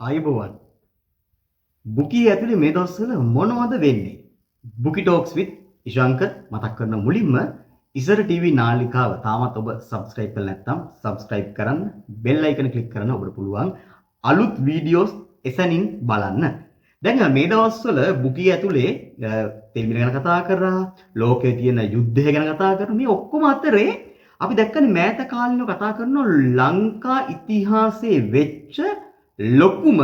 ආයුබෝවන්. බුකී ඇතුලේ මේ දවස්වල මොනවද වෙන්නේ? බුකි ටොක්ස් with ඉෂාංක මතක් කරන මුලින්ම ඉසර ටීවී නාලිකාව තාමත් ඔබ subscribe කරලා නැත්නම් subscribe කරන්න, bell icon click කරන්න ඔබට පුළුවන් අලුත් වීඩියෝස් එසැනින් බලන්න. දැන් මේ දවස්වල බුකී ඇතුලේ තෙල් ගැන කතා කරා, ලෝකයේ තියෙන යුද්ධය ගැන කතා කරා. මේ ඔක්කොම අතරේ අපි දැක්කනේ මෑත කාලිනව කතා කරන ලංකා ඉතිහාසයේ වෙච්ච ලොකුම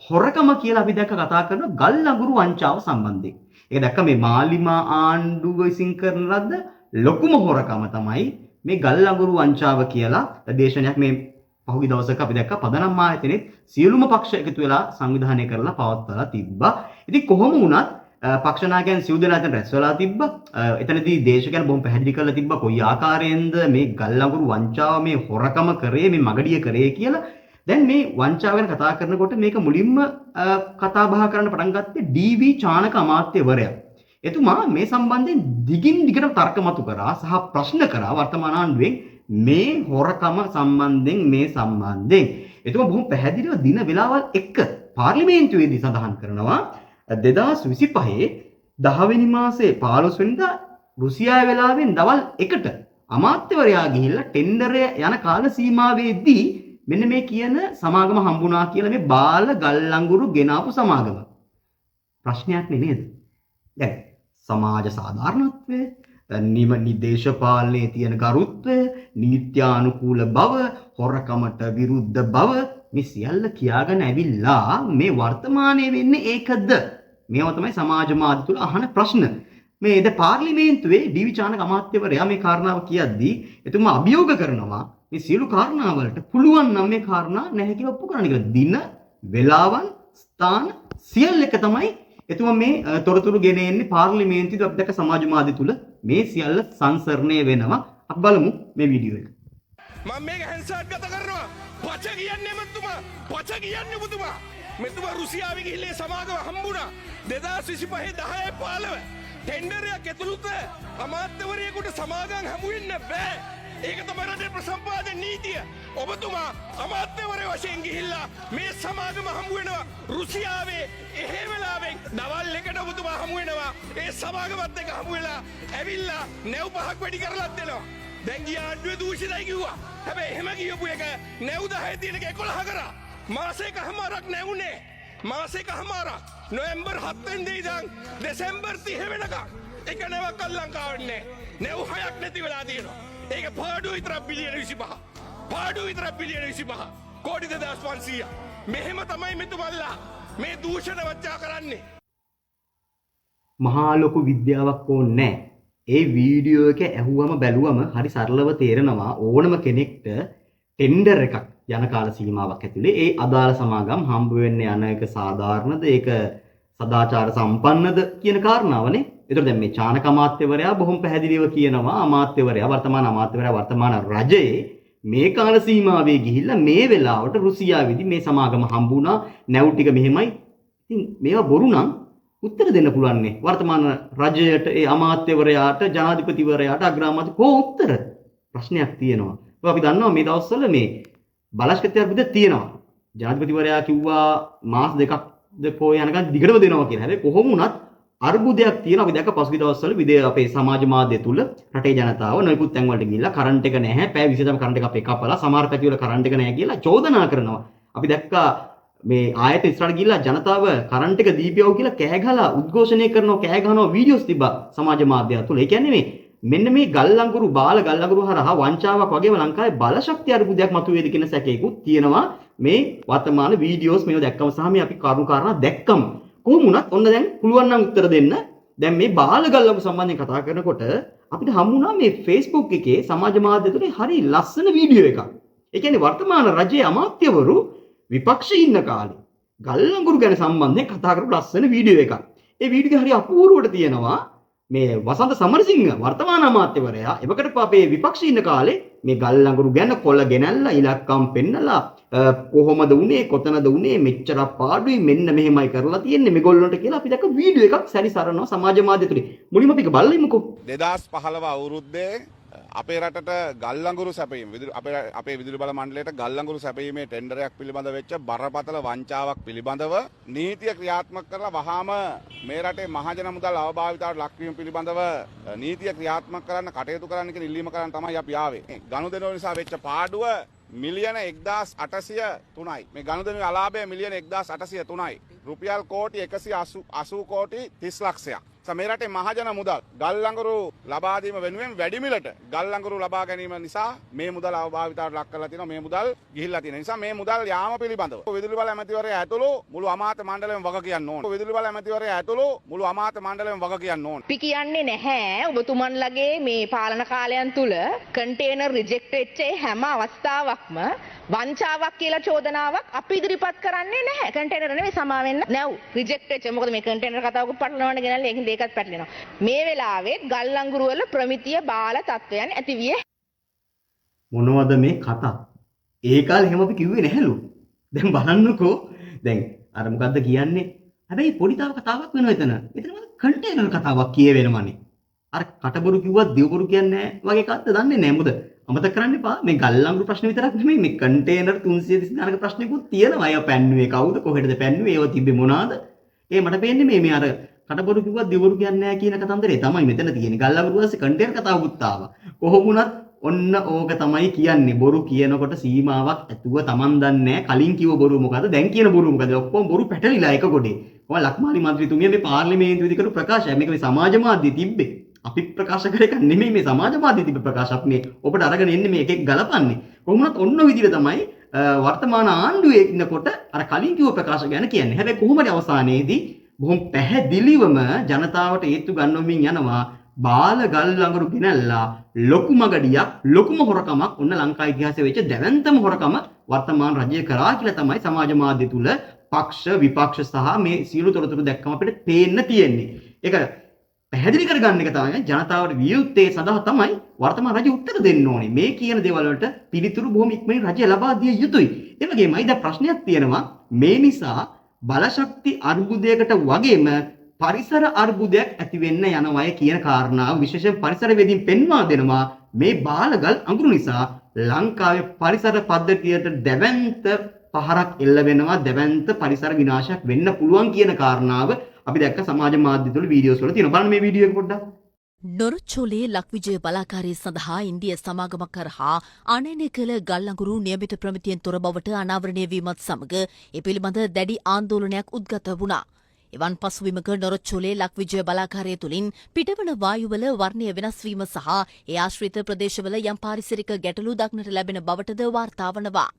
හොරකම කියලා අපි දැක්ක කතා කරන ගල් අඟුරු වංචාව සම්බන්ධයෙන්. ඒක දැක්ක මේ මාලිමා ආණ්ඩුව විසින් කරන ලද්ද ලොකුම හොරකම තමයි මේ ගල් අඟුරු වංචාව කියලා දේශනයක් මේ පහුගිය දවසක අපි දැක්ක පදනම් ආයතනයේ සියලුම පක්ෂ එකතු වෙලා සංවිධානය කරලා පවත්වලා තිබ්බා. ඉතින් කොහොම වුණත් පක්ෂ නායකයන් සිව් දෙනා එතන රැස් වෙලා තිබ්බා. එතනදී දේශකයන් බොහොම පැහැදිලි කරලා තිබ්බා කොයි ආකාරයෙන්ද මේ ගල් අඟුරු වංචාව මේ හොරකම කරේ මේ මගඩිය කරේ කියලා. දැන් මේ වංචාව ගැන කතා කරනකොට මේක මුලින්ම කතා බහ කරන්න පටන් ගත්තේ ඩී.වී. චානක අමාත්‍යවරයා. එතුමා මේ සම්බන්ධයෙන් දිගින් දිගට තර්ක මතු කරා සහ ප්‍රශ්න කරා වර්තමාන ආණ්ඩුවෙන් මේ හොරකම සම්බන්ධයෙන් එතුමා බොහොම පැහැදිලිව දින වේලාවල් එක්ක පාර්ලිමේන්තුවේදී සඳහන් කරනවා 2025 10 වෙනි මාසේ 15 වෙනිදා රුසියාවේ වෙලාවෙන් දවල් 1ට අමාත්‍යවරයා ගිහිල්ලා ටෙන්ඩරය යන කාල සීමාවේදී මෙන්න මේ කියන සමාගම හම්බුණා කියලා මේ බාල ගල් අඟුරු ගෙනාපු සමාගම. ප්‍රශ්නයක් නේද? දැන් සමාජ සාධාරණත්වය, නිදේශපාලනයේ තියෙන ගරුත්වය, නීත්‍යානුකූල බව, හොරකමට විරුද්ධ බව මේ සියල්ල කියාගෙන ඇවිල්ලා මේ වර්තමානයේ වෙන්නේ ඒකද? මේවා තමයි සමාජ මාධ්‍ය තුල අහන ප්‍රශ්න. මේ ද පාර්ලිමේන්තුවේ ඩී.වී. චානක අමාත්‍යවරයා මේ කාරණාව කියද්දී එතුමා අභියෝග කරනවා මේ සියලු කාරණා වලට පුළුවන් නම් මේ කාරණා නැහැ කියලා ඔප්පු කරන්න කියලා. දින, වේලාවන්, ස්ථාන සියල්ල එක තමයි එතුමා මේ තොරතුරු ගෙන එන්නේ පාර්ලිමේන්තුවේ. අපි දැක්ක සමාජ මාධ්‍ය තුල මේ සියල්ල සංසරණය වෙනවා. අපි බලමු මේ වීඩියෝ එක. මම මේක හැන්සර්ට් ගත කරනවා. පච කියන්නේ මෙතුමා. පච කියන්නේ පුතුමා. මෙතුමා රුසියාවේ ගිහිල්ලා සමාගම හම්බුණා. 2025 10 15 ටෙන්ඩරයක් ඇතුළුත අමාත්‍යවරයෙකුට සමාගම් හමු වෙන්න බෑ. ඒක තමයි රටේ ප්‍රසම්පාදන නීතිය. ඔබතුමා අමාත්‍යවරය වශයෙන් ගිහිල්ලා මේ සමාගම හමු වෙනවා රුසියාවේ. එහෙ වෙලාවෙන් දවල් 1ට ඔබතුමා හමු වෙනවා. ඒ සමාගමත් එක්ක හමු වෙලා ඇවිල්ලා නැව් 5ක් වැඩි කරලා දෙනවා. දැන් ගිය ආණ්ඩුවේ දූෂිතයි කිව්වා. හැබැයි එහෙම කියපු එක නැව් 10 තියෙනක 11 කරා. මාසෙකමාරක් නැවුනේ. මාසෙකමාරක් නොවැම්බර් 7 වෙනිදා ඉඳන් දෙසැම්බර් 30 වෙනකම් එක නැවක් ලංකාවෙන්නේ නැව් 6ක් නැති වෙලා තියෙනවා. ඒක පාඩුව විතරක් බිලියන 25. පාඩුව විතරක් බිලියන 25. කෝටි 2500. මෙහෙම තමයි මෙතුමල්ලා මේ දූෂණ වචා කරන්නේ. මහා ලොකු විද්‍යාවක් ඕනේ නැහැ. ඒ වීඩියෝ එක ඇහුවම බැලුවම හරි සරලව තේරෙනවා ඕනම කෙනෙක්ට ටෙන්ඩර් එකක් යන කාල සීමාවක් ඇතුලේ ඒ අදාළ සමාගම් හම්බ වෙන්න යන එක සාධාරණද, ඒක සදාචාර සම්පන්නද කියන කාරණාවනේ. ඒතර දැන් මේ චානක අමාත්‍යවරයා බොහොම පැහැදිලිව කියනවා වර්තමාන රජයේ මේ කාල සීමාවේ ගිහිල්ලා මේ වෙලාවට රුසියාවේදී මේ සමාගම හම්බුණා, නැව් ටික මෙහෙමයි. ඉතින් මේවා බොරු නම් උත්තර දෙන්න පුළුවන් නේ වර්තමාන රජයට, ඒ අමාත්‍යවරයාට, ජනාධිපතිවරයාට, අග්‍රාමාත්‍ය කෝ උත්තර ප්‍රශ්නයක් තියෙනවා. අපි දන්නවා මේ දවස්වල මේ බලශක්ති අර්බුදය තියෙනවා. ජනාධිපතිවරයා කිව්වා මාස දෙකක් පොය යනකම් දිගටම දෙනවා කියලා. හැබැයි කොහොම වුණත් අර්බුදයක් තියෙනවා. අපි දැක්ක පසුගිය දවස්වල අපේ සමාජ මාධ්‍ය තුල රටේ ජනතාව නොයෙකුත් තැන් වලට ගිහිල්ලා කරන්ට් එක නැහැ, පැය 20 කරන්ට් එක අපේ කපලා, සමහර පැති වල කරන්ට් එක නැහැ කියලා චෝදනා කරනවා. අපි දැක්කා මේ ආයතන ඉස්සරහට ගිහිල්ලා ජනතාව කරන්ට් එක දීපියව කියලා කෑ ගහලා උද්ඝෝෂණය කරනවා, කෑ ගහනවා වීඩියෝස් තිබ්බා සමාජ මාධ්‍ය තුල. ඒ කියන්නේ මෙන්න මේ ගල් අඟුරු හරහා වංචාවක් වගේම ලංකාවේ බලශක්ති අර්බුදයක් මතුවේද කියන සැකයකුත් තියෙනවා මේ වර්තමාන වීඩියෝස් මේව දැක්කම සහ මේ අපි කරුණු කාරණා දැක්කම. කොහොම වුණත් ඔන්න දැන් පුළුවන් නම් උත්තර දෙන්න. දැන් මේ බාල ගල් අඟුරු සම්බන්ධයෙන් කතා කරනකොට අපිට හම්බුණා මේ Facebook එකේ සමාජ මාධ්‍ය තුලේ හරි ලස්සන වීඩියෝ එකක්. ඒ කියන්නේ වර්තමාන රජයේ අමාත්‍යවරු විපක්ෂයේ ඉන්න කාලේ ගල් අඟුරු ගැන සම්බන්ධයෙන් කතා කරපු ලස්සන වීඩියෝ එකක්. ඒ වීඩියෝ හරි අපූර්වවට තියෙනවා. මේ වසන්ත සමරසිංහ වර්තමාන අමාත්‍යවරයා එවකට අපේ විපක්ෂයේ ඉන්න කාලේ මේ ගල් අඟුරු ගැන කොළ ගෙනල්ලා ඉලක්කම් පෙන්නලා කොහොමද උනේ, කොතනද උනේ, මෙච්චර පාඩුයි, මෙන්න මෙහෙමයි කරලා තියෙන්නේ මේගොල්ලන්ට කියලා අපි දැක්ක වීඩියෝ එකක් සැරිසරනවා සමාජ මාධ්‍ය තුලේ. මුලින්ම අපි බලමුකෝ. 2015 අවුරුද්දේ අපේ රටට ගල් අඟුරු සැපීම අපේ විදුලි බල මණ්ඩලයට ගල් අඟුරු සැපීමේ ටෙන්ඩරයක් පිළිබඳව වෙච්ච බරපතල වංචාවක් පිළිබඳව නීතිය ක්‍රියාත්මක කරලා වහාම මේ රටේ මහජන මුදල් අවභාවිතවට ලක්වීම පිළිබඳව නීතිය ක්‍රියාත්මක කරන්න කටයුතු කරන්න කියන ඉල්ලීම කරන් තමයි අපි ආවේ. ගනුදෙනුව නිසා වෙච්ච පාඩුව මිලියන 1803යි. මේ ගනුදෙනුවේ අලාභය මිලියන 1803යි. රුපියල් කෝටි 180 කෝටි 30 ලක්ෂයක්. මේ රටේ මහජන මුදල් ගල් අඟුරු ලබා දීම වෙනුවෙන් වැඩි මිලට ගල් අඟුරු ලබා ගැනීම නිසා මේ මුදල් අවභාවිතවට ලක් කරලා තියෙනවා. මේ මුදල් ගිහිල්ලා තියෙන නිසා මේ මුදල් යාම පිළිබඳව විදුලි බල ඇමතිවරයා ඇතුළු මුළු අමාත්‍ය මණ්ඩලයම වග කියන්න ඕන. විදුලි බල ඇමතිවරයා ඇතුළු මුළු අමාත්‍ය මණ්ඩලයම වග කියන්න ඕන. අපි කියන්නේ නැහැ ඔබතුමන්ලගේ මේ පාලන කාලයන් තුල කන්ටේනර් රිජෙක්ට් වෙච්ච හැම අවස්ථාවක්ම වංචාවක් කියලා චෝදනාවක් අපි ඉදිරිපත් කරන්නේ නැහැ. කන්ටේනර් නෙවෙයි සමා වෙන්න නැව් රිජෙක්ට් වෙච්ච මොකද මේ කන්ටේනර් කතාවක පටලවන්න ගෙනල්ලා ඒකින් දෙකක් පැටලෙනවා. මේ වෙලාවේ ගල් අඟුරු වල ප්‍රමිතිය බාල තත්වයන් ඇතිවිය මොනවද මේ කතා? ඒ කාලේ එහෙම අපි කිව්වේ නැහැලු. දැන් බලන්නකෝ. දැන් අර මොකද්ද කියන්නේ? හැබැයි පොඩි කතාවක් වෙනවා එතන. එතන කන්ටේනර් කතාවක් කියවෙනවනේ. අර කටබොරු කිව්වත් දිවබොරු කියන්නේ නැහැ වගේ එකක්ද දන්නේ නැහැ. මොකද අමතක කරන්න එපා. මේ ගල් අඟුරු ප්‍රශ්න විතරක් නෙමෙයි මේ කන්ටේනර් 330 ගණක ප්‍රශ්නිකුත් තියෙනවා. අය පැන්නුවේ කවුද? කොහෙටද පැන්නුවේ? ඒව තිබ්බේ මොනවාද? මට පේන්නේ මේ අර කටබොරු කිව්වත් දිවබොරු කියන්නේ නැහැ කියන කතන්දරේ තමයි මෙතන තියෙන්නේ. ගල් අඟුරු වාසේ කන්ටේනර් කතාවකුත් ආවා. කොහොම වුණත් ඔන්න ඕක තමයි කියන්නේ. බොරු කියනකොට සීමාවක් ඇතුව Taman දන්නේ කලින් කිව්ව බොරු මොකද්ද? දැන් කියන බොරු මොකද්ද? ඔක්කොම බොරු පැටලිලා එක කොටේ. කොහොම ලක්මාලි මන්ත්‍රීතුමිය මේ පාර්ලිමේන්තුවේදී කරපු ප්‍රකාශය මේක මේ සමාජ මාධ්‍යයේ තිබ්බේ. අපි ප්‍රකාශ කර එක නෙමෙයි මේ සමාජ මාධ්‍යයේ තිබ්බ ප්‍රකාශ. අපි මේ ඔබට අරගෙන එන්නේ මේ එකෙක් ගලපන්නේ. කොහොම වුණත් ඔන්න ඔය විදිහට තමයි වර්තමාන ආණ්ඩුවේ ඉන්නකොට අර කලින් කිව්ව ප්‍රකාශ ගැන කියන්නේ. හැබැයි කොහොමද අවසානයේදී බොහොම පැහැදිලිවම ජනතාවට ඒත්තු ගන්නවමින් යනවා බාල ගල් අඟුරු ගෙනල්ලා ලොකුම ගඩියක් ලොකුම හොරකමක් ඔන්න ලංකා ඉතිහාසයේ වෙච්ච දැවැන්තම හොරකම වර්තමාන රජය කරා කියලා තමයි සමාජ මාධ්‍ය තුල පක්ෂ විපක්ෂ සහ මේ සියලු තොරතුරු දැක්කම අපිට පේන්න තියෙන්නේ. ඒක පැහැදිලි කරගන්න එක තමයි ජනතාවට වියුත්තේ සඳහා තමයි වර්තමාන රජය උත්තර දෙන්න ඕනේ. මේ කියන දේවල් වලට පිළිතුරු බොහොම ඉක්මනින් රජය ලබා දිය යුතුයි. ඒ වගේමයි දැන් ප්‍රශ්නයක් තියෙනවා මේ නිසා බලශක්ති අර්බුදයකට වගේම පරිසර අර්බුදයක් ඇති වෙන්න යනවාය කියන කාරණාව විශේෂයෙන් පරිසර වේදීන් පෙන්වා දෙනවා. මේ බාලගල් අඟුරු නිසා ලංකාවේ පරිසර පද්ධතියට දැවැන්ත පහරක් එල්ල වෙනවා, දැවැන්ත පරිසර විනාශයක් වෙන්න පුළුවන් කියන කාරණාව අපි දැක්ක සමාජ මාධ්‍ය තුල වීඩියෝස් වල තියෙනවා. බලන්න මේ වීඩියෝ එක පොඩ්ඩක්. නොරොච්චෝලේ ලක්විජය බලාකාරය සඳහා ඉන්දිය සමාගමක් කරහා අනයනය කළ ගල් අඟුරු නියමිත ප්‍රමිතියෙන් තොර බවට අනාවරණය වීමත් සමග ඒ පිළිබඳ දැඩි ආන්දෝලනයක් උද්ගත වුණා. එවන් පසුබිමක නොරොච්චෝලේ ලක්විජය බලාකාරය තුළින් පිටවන වායුවල වර්ණය වෙනස් වීම සහ ඒ ආශ්‍රිත ප්‍රදේශවල යම් පාරිසරික ගැටලු දක්නට ලැබෙන බවටද වාර්තා වනවා.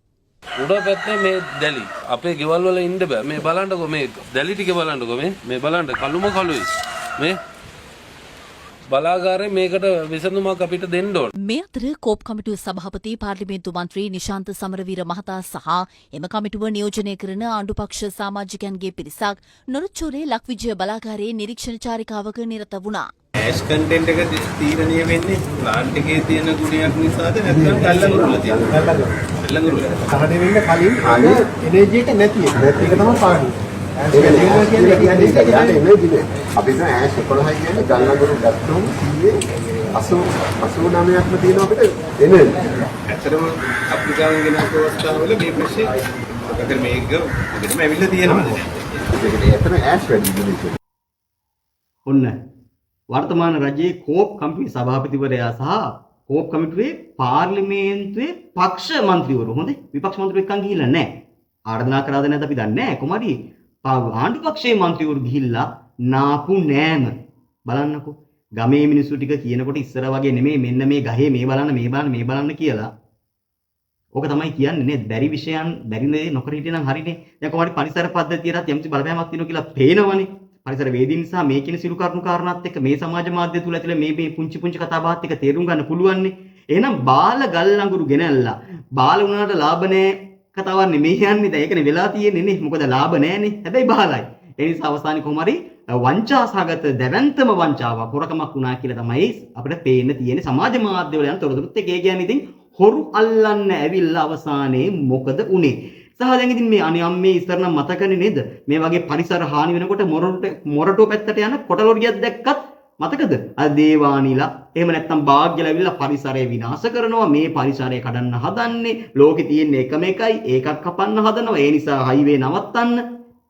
උඩ පැත්තේ මේ දැලි අපේ ගෙවල් වල ඉන්න බෑ. මේ බලන්නකෝ මේ දැලි ටික බලන්නකෝ මේ බලන්න කළුම කළුයි. මේ බලාගාරේ මේකට විසඳුමක් අපිට දෙන්න ඕන. මේ අතර කෝප් කමිටුව සභාපති පාර්ලිමේන්තු මන්ත්‍රී නිශාන්ත සමරවීර මහතා සහ එම කමිටුව නියෝජනය කරන ආණ්ඩුපක්ෂ සමාජිකයන්ගේ පිරිසක් නොරොච්චෝලේ ලක්විජය බලාගාරයේ නිරීක්ෂණ චාරිකාවක නිරත වුණා. ඇෂ් කන්ටෙන්ට් එක තීරණය වෙන්නේ ප්ලාන්ට් එකේ තියෙන ගුණයක් නිසාද නැත්නම් ගල්ලඟුරු වල තියෙන ගල්ලඟුරු වල කහඩ වෙන්න කලින් ආයේ එනර්ජි එක නැති එක තමයි පාඩු. ඒක කියන්නේ අපි දැන් ඇෂ් 11යි කියන්නේ ගල්ලඟුරු ගත්තොත් 89ක්ම තියෙනවා අපිට එනර්ජි. ඇත්තටම අප්‍රිකාවෙන් ගෙන අවස්ථාවල මේ ප්‍රශ්නේ අපිට මේක අපිටම ඇවිල්ලා තියෙනවා. ඒකනේ ඇත්තටම ඇෂ් වැඩි දෙයක්. ඔන්න වර්තමාන රජයේ කෝප් කමිටුවේ සභාපතිවරයා සහ කෝප් කමිටුවේ පාර්ලිමේන්තුවේ පක්ෂ මන්ත්‍රීවරු හොඳේ විපක්ෂ මන්ත්‍රීවරු එක්කන් ගිහිල්ලා නැහැ. ආරාධනා කරාද නැද්ද අපි දන්නේ නැහැ. කොහමද ආණ්ඩු පක්ෂයේ මන්ත්‍රීවරු ගිහිල්ලා නාපු නෑම බලන්නකෝ. ගමේ මිනිස්සු ටික කියනකොට ඉස්සර වගේ නෙමෙයි මෙන්න මේ ගහේ මේ බලන්න කියලා. ඕක තමයි කියන්නේ නේද? බැරි විෂයන් බැරි දේ නොකර හිටියනම් හරිනේ. දැන් කොහොමද පරිසර පද්ධතියටත් යම්සි බලපෑමක් තියෙනවා කියලා පේනවනේ. පරිසර වේදීන් නිසා මේ කියන සිළු කරුණු කාරණාත් එක්ක මේ සමාජ මාධ්‍ය තුල ඇතුලේ මේ පුංචි කතා බහත් එක්ක තේරුම් ගන්න පුළුවන්නේ. එහෙනම් බාල ගල් අඟුරු ගෙනල්ලා බාල වුණාට ලාභ නැහැ කතාවක් නෙමෙයි යන්නේ. දැන් ඒකනේ වෙලා තියෙන්නේ නේ. මොකද ලාභ නැහැනේ. හැබැයි බාලයි. ඒ නිසා අවසානයේ කොහොම හරි වංචාසහගත දැවැන්තම වංචාවක් හොරකමක් වුණා කියලා තමයි අපිට පේන්න තියෙන්නේ සමාජ මාධ්‍ය වල යන තොරතුරුත් එක්ක. ඒ කියන්නේ ඉතින් හොරු අල්ලන්න ඇවිල්ලා අවසානයේ මොකද උනේ? සහ දැන් ඉතින් මේ අනියම්මේ ඉස්සර නම් මතකනේ නේද? මේ වගේ පරිසර හානි වෙනකොට මොරටුව පැත්තට යන කොටලොරියක් දැක්කත් මතකද? අර දේවානිලා එහෙම නැත්නම් භාග්‍ය ලැබිලා පරිසරය විනාශ කරනවා. මේ පරිසරය කඩන්න හදන්නේ. ලෝකේ තියෙන එකම එකයි. ඒකක් කපන්න හදනවා. ඒ නිසා හයිවේ නවත්තන්න.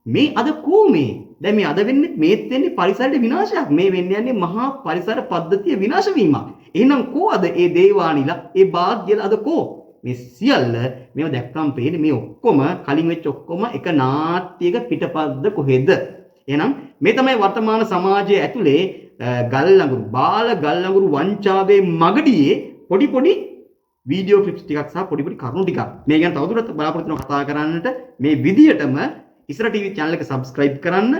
මේ අද කොහොමේ? දැන් මේ අද වෙන්නේ මේත් වෙන්නේ පරිසරයේ විනාශයක්. මේ වෙන්නේ යන්නේ මහා පරිසර පද්ධතිය විනාශ වීමක්. එහෙනම් කොහොමද මේ දේවානිලා, ඒ භාග්‍යල අද කො? මේ සියල්ල මේව දැක්කම පේන්නේ මේ ඔක්කොම කලින් වෙච්ච ඔක්කොම එක නාට්‍යයක පිටපත්ද කොහෙද? එහෙනම් මේ තමයි වර්තමාන සමාජයේ ඇතුලේ ගල්ලඟුරු බාල ගල්ලඟුරු වංචාවේ මගඩියේ පොඩි වීඩියෝ ක්ලිප්ස් ටිකක් සහ පොඩි කරුණු ටිකක් මේ ගැන තවදුරටත් බලාපොරොත්තු වෙනවා කතා කරන්නට. මේ විදියටම ඉස්ර ටීවී channel එක subscribe කරන්න.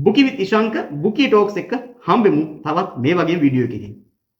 බුකි විත් ඉෂංක බුකි ටොක්ස් එක හම්බෙමු තවත් මේ වගේ වීඩියෝ එකකින්.